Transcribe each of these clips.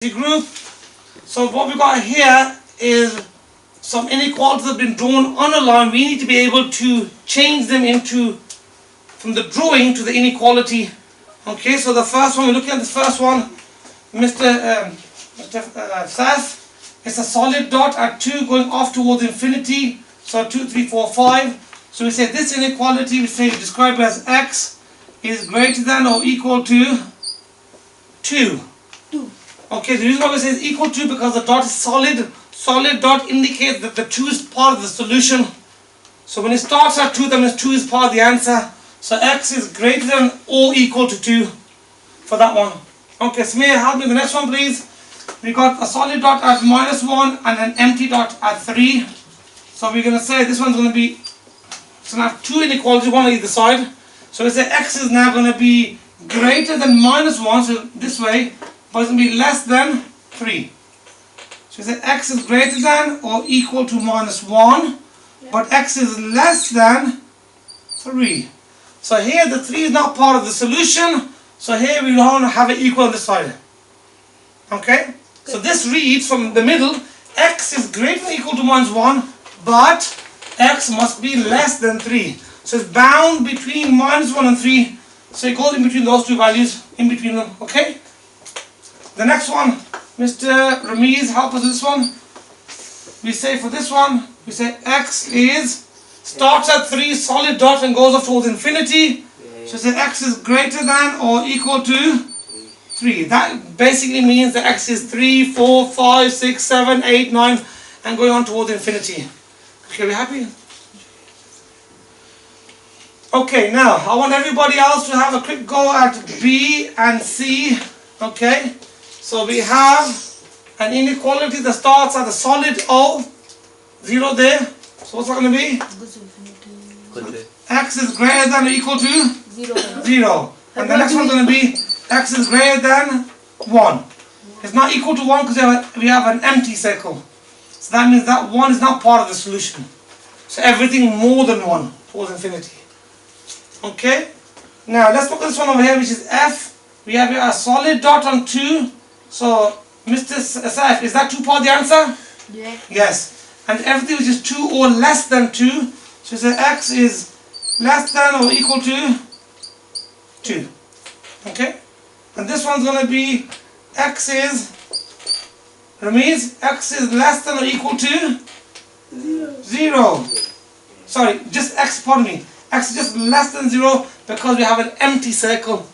group. So what we got here is some inequalities that have been drawn on a line. We need to be able to change them into, from the drawing to the inequality. Okay, so the first one, we're looking at the first one, Mr. Saf, it's a solid dot at 2 going off towards infinity. So 2, 3, 4, 5. So we say this inequality, we say describe as x is greater than or equal to 2. Okay, the reason why we say it's equal to because the dot is solid. Solid dot indicates that the 2 is part of the solution. So when it starts at 2, that means 2 is part of the answer. So x is greater than or equal to 2 for that one. Okay, so may I help me with the next one, please? We got a solid dot at -1 and an empty dot at 3. So we're going to say this one's going to be, so now have two inequalities, one on either side. So we say x is now going to be greater than -1, so this way, but it's going to be less than 3. So we say x is greater than or equal to -1, but x is less than 3. So here the 3 is not part of the solution, so here we don't have it equal on this side. Okay? So this reads from the middle, x is greater than or equal to -1, but x must be less than 3. So it's bound between -1 and 3, so it goes in between those two values, in between them. Okay? The next one, Mr. Ramiz, help us with this one. We say for this one, we say x is, starts at 3, solid dot and goes off towards infinity. So say x is greater than or equal to 3. That basically means that x is 3, 4, 5, 6, 7, 8, 9 and going on towards infinity. Okay, we happy? Okay, now I want everybody else to have a quick go at B and C. Okay, so we have an inequality that starts at a solid O, 0 there. So what's that going to be? X is greater than or equal to 0. And the next one's going to be x is greater than 1. It's not equal to 1 because we have an empty circle. So that means that 1 is not part of the solution. So everything more than 1 towards infinity. Okay? Now let's look at this one over here, which is F. We have here a solid dot on 2. So Mr. Saf, is that 2 part of the answer? Yeah. Yes. And everything which is 2 or less than 2. So say x is less than or equal to 2. Okay? And this one's going to be x is, Ramiz, x is less than or equal to 0. Sorry, just x, pardon me. X is just less than 0 because we have an empty circle.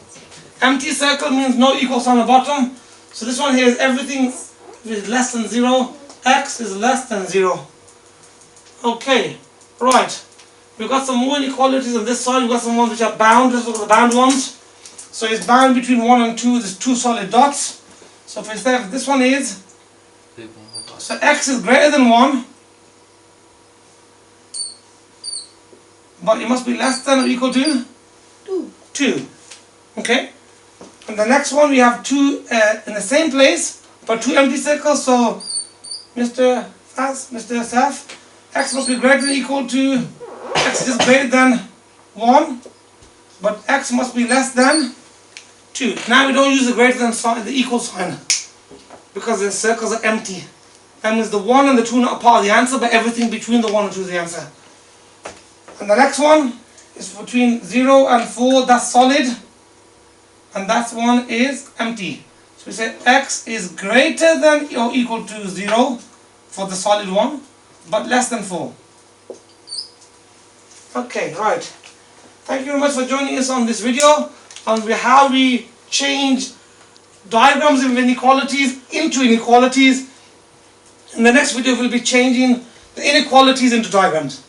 Empty circle means no equal sign on the bottom. So this one here is everything is less than 0. X is less than 0. Okay, right. We've got some more inequalities on this side. We've got some ones which are bound. Let's look at the bound ones. So it's bound between 1 and 2. There's 2 solid dots. So for instance, this one is, so x is greater than 1, but it must be less than or equal to 2. Okay? And the next one we have 2 in the same place, but 2 empty circles. So Mr. Saf, x must be greater than or equal to, x is just greater than 1, but x must be less than 2. Now we don't use the greater than sign, the equal sign, because the circles are empty. That means the 1 and the 2 are not part of the answer, but everything between the 1 and 2 is the answer. And the next one is between 0 and 4, that's solid, and that one is empty. So we say x is greater than or equal to 0 for the solid one, but less than 4. Okay, right. Thank you very much for joining us on this video on how we change diagrams of inequalities into inequalities. In the next video we'll be changing the inequalities into diagrams.